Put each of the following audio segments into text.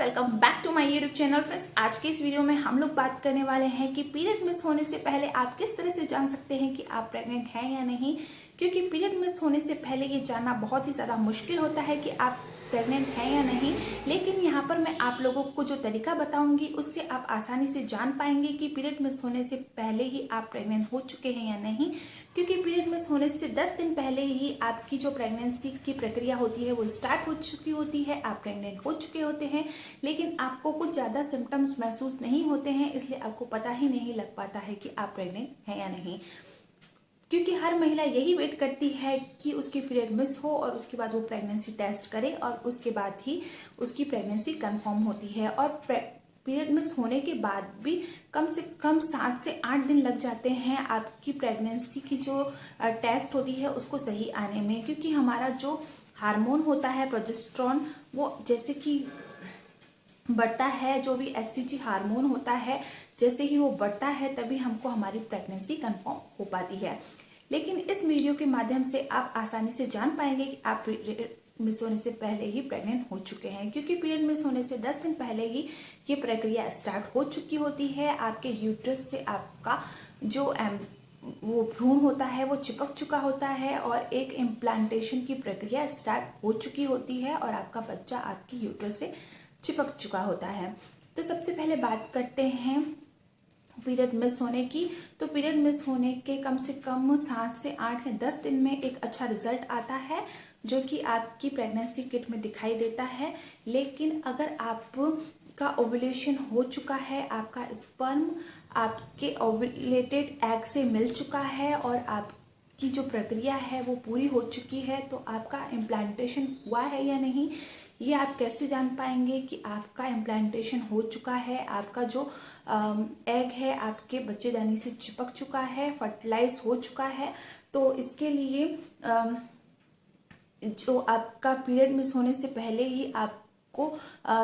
Welcome back to my YouTube channel. Friends, आज के इस वीडियो में हम लोग बात करने वाले हैं कि पीरियड मिस होने से पहले आप किस तरह से जान सकते हैं कि आप प्रेग्नेंट हैं या नहीं। क्योंकि पीरियड मिस होने से पहले ये जानना बहुत ही ज़्यादा मुश्किल होता है कि आप प्रेग्नेंट हैं या नहीं। लेकिन यहाँ पर मैं आप लोगों को जो तरीका बताऊंगी उससे आप आसानी से जान पाएंगे कि पीरियड मिस होने से पहले ही आप प्रेग्नेंट हो चुके हैं या नहीं। क्योंकि पीरियड मिस होने से 10 दिन पहले ही आपकी जो प्रेगनेंसी की प्रक्रिया होती है वो स्टार्ट हो चुकी होती है, आप प्रेग्नेंट हो चुके होते हैं। लेकिन आपको कुछ ज़्यादा सिम्टम्स महसूस नहीं होते हैं, इसलिए आपको पता ही नहीं लग पाता है कि आप प्रेग्नेंट हैं या नहीं। क्योंकि हर महिला यही वेट करती है कि उसकी पीरियड मिस हो और उसके बाद वो प्रेगनेंसी टेस्ट करे और उसके बाद ही उसकी प्रेगनेंसी कंफर्म होती है। और पीरियड मिस होने के बाद भी कम से कम 7 से 8 दिन लग जाते हैं आपकी प्रेगनेंसी की जो टेस्ट होती है उसको सही आने में। क्योंकि हमारा जो हार्मोन होता है प्रोजेस्टेरॉन, वो जैसे कि बढ़ता है, जो भी एचसीजी हार्मोन होता है जैसे ही वो बढ़ता है तभी हमको हमारी प्रेगनेंसी कंफर्म हो पाती है। लेकिन इस वीडियो के माध्यम से आप आसानी से जान पाएंगे कि आप पीरियड मिस होने से पहले ही प्रेग्नेंट हो चुके हैं। क्योंकि पीरियड मिस होने से 10 दिन पहले ही ये प्रक्रिया स्टार्ट हो चुकी होती है। आपके यूट्रस से आपका जो वो भ्रूण होता है वो चिपक चुका होता है और एक इम्प्लांटेशन की प्रक्रिया स्टार्ट हो चुकी होती है और आपका बच्चा आपकी यूट्रस से चिपक चुका होता है। तो सबसे पहले बात करते हैं पीरियड मिस होने की। तो पीरियड मिस होने के कम से कम 7 से 8 या 10 दिन में एक अच्छा रिजल्ट आता है जो कि आपकी प्रेगनेंसी किट में दिखाई देता है। लेकिन अगर आपका ओव्यूलेशन हो चुका है, आपका स्पर्म आपके ओव्यूलेटेड एग से मिल चुका है और आपकी जो प्रक्रिया है वो पूरी हो चुकी है, तो आपका इम्प्लांटेशन हुआ है या नहीं ये आप कैसे जान पाएंगे कि आपका इम्प्लांटेशन हो चुका है। आपका जो एग है आपके बच्चेदानी से चिपक चुका है, फर्टिलाइज हो चुका है। तो इसके लिए जो आपका पीरियड मिस होने से पहले ही आपको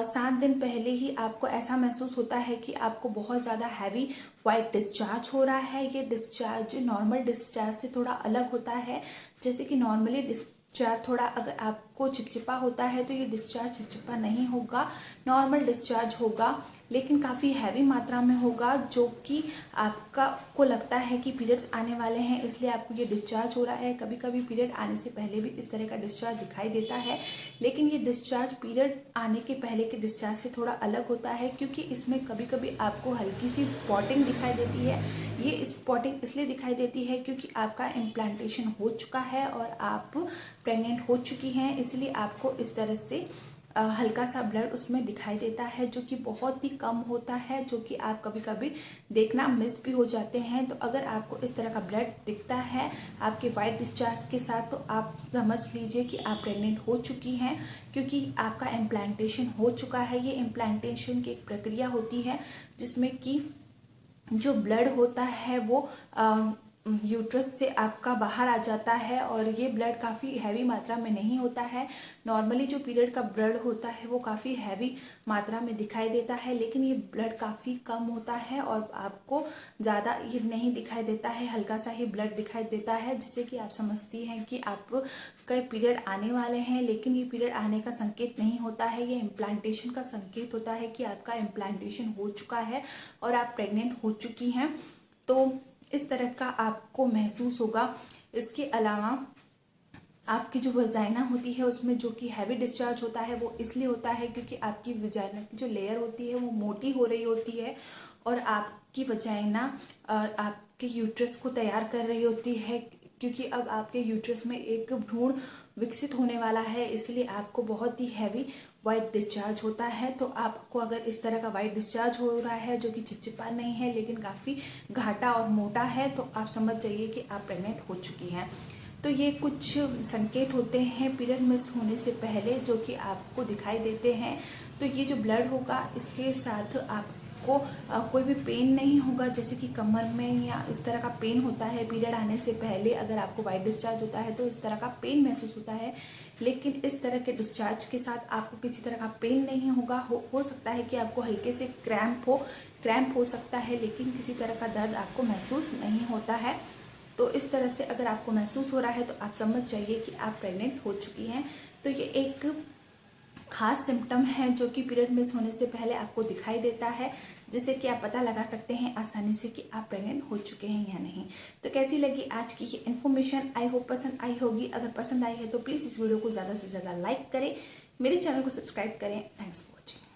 7 दिन पहले ही आपको ऐसा महसूस होता है कि आपको बहुत ज़्यादा हैवी वाइट डिस्चार्ज हो रहा है। ये डिस्चार्ज नॉर्मल डिस्चार्ज से थोड़ा अलग होता है। जैसे कि नॉर्मली डिस्चार्ज थोड़ा अगर आपको चिपचिपा होता है तो ये डिस्चार्ज चिपचिपा नहीं होगा, नॉर्मल डिस्चार्ज होगा, लेकिन काफ़ी हैवी मात्रा में होगा जो कि आपका को लगता है कि पीरियड्स आने वाले हैं इसलिए आपको ये डिस्चार्ज हो रहा है। कभी कभी पीरियड आने से पहले भी इस तरह का डिस्चार्ज दिखाई देता है, लेकिन ये डिस्चार्ज पीरियड आने के पहले के डिस्चार्ज से थोड़ा अलग होता है। क्योंकि इसमें कभी कभी आपको हल्की सी स्पॉटिंग दिखाई देती है। ये स्पॉटिंग इसलिए दिखाई देती है क्योंकि आपका इम्प्लांटेशन हो चुका है और आप प्रेग्नेंट हो चुकी हैं, इसलिए आपको इस तरह से हल्का सा ब्लड उसमें दिखाई देता है जो कि बहुत ही कम होता है, जो कि आप कभी कभी देखना मिस भी हो जाते हैं। तो अगर आपको इस तरह का ब्लड दिखता है आपके वाइट डिस्चार्ज के साथ तो आप समझ लीजिए कि आप प्रेग्नेंट हो चुकी हैं, क्योंकि आपका इम्प्लांटेशन हो चुका है। ये इम्प्लांटेशन की एक प्रक्रिया होती है जिसमें कि जो ब्लड होता है वो यूट्रस से आपका बाहर आ जाता है और ये ब्लड काफ़ी हैवी मात्रा में नहीं होता है। नॉर्मली जो पीरियड का ब्लड होता है वो काफ़ी हैवी मात्रा में दिखाई देता है, लेकिन ये ब्लड काफ़ी कम होता है और आपको ज़्यादा ये नहीं दिखाई देता है, हल्का सा ही ब्लड दिखाई देता है, जिससे कि आप समझती हैं कि आपके पीरियड आने वाले हैं। लेकिन ये पीरियड आने का संकेत नहीं होता है, ये इम्प्लांटेशन का संकेत होता है कि आपका इम्प्लांटेशन हो चुका है और आप प्रेग्नेंट हो चुकी हैं। तो इस तरह का आपको महसूस होगा। इसके अलावा आपकी जो वजाइना होती है उसमें जो कि हैवी डिस्चार्ज होता है वो इसलिए होता है क्योंकि आपकी वजाइना की जो लेयर होती है वो मोटी हो रही होती है और आपकी वजाइना आपके यूट्रस को तैयार कर रही होती है। क्योंकि अब आपके यूट्रस में एक भ्रूण विकसित होने वाला है, इसलिए आपको बहुत ही हैवी वाइट डिस्चार्ज होता है। तो आपको अगर इस तरह का वाइट डिस्चार्ज हो रहा है जो कि चिपचिपा नहीं है लेकिन काफ़ी घाटा और मोटा है, तो आप समझ जाइए कि आप प्रेग्नेंट हो चुकी हैं। तो ये कुछ संकेत होते हैं पीरियड मिस होने से पहले जो कि आपको दिखाई देते हैं। तो ये जो ब्लड होगा इसके साथ आपको कोई भी पेन नहीं होगा, जैसे कि कमर में या इस तरह का पेन होता है पीरियड आने से पहले। अगर आपको वाइट डिस्चार्ज होता है तो इस तरह का पेन महसूस होता है, लेकिन इस तरह के डिस्चार्ज के साथ आपको किसी तरह का पेन नहीं होगा। हो सकता है कि आपको हल्के से क्रैम्प हो सकता है, लेकिन किसी तरह का दर्द आपको महसूस नहीं होता है। तो इस तरह से अगर आपको महसूस हो रहा है तो आप समझ जाइए कि आप प्रेग्नेंट हो चुकी हैं। तो ये एक खास सिम्टम है जो कि पीरियड मिस होने से पहले आपको दिखाई देता है, जिससे कि आप पता लगा सकते हैं आसानी से कि आप प्रेग्नेंट हो चुके हैं या नहीं। तो कैसी लगी आज की ये इन्फॉर्मेशन? आई होप पसंद आई होगी। अगर पसंद आई है तो प्लीज़ इस वीडियो को ज़्यादा से ज़्यादा लाइक करें, मेरे चैनल को सब्सक्राइब करें। Thanks for watching.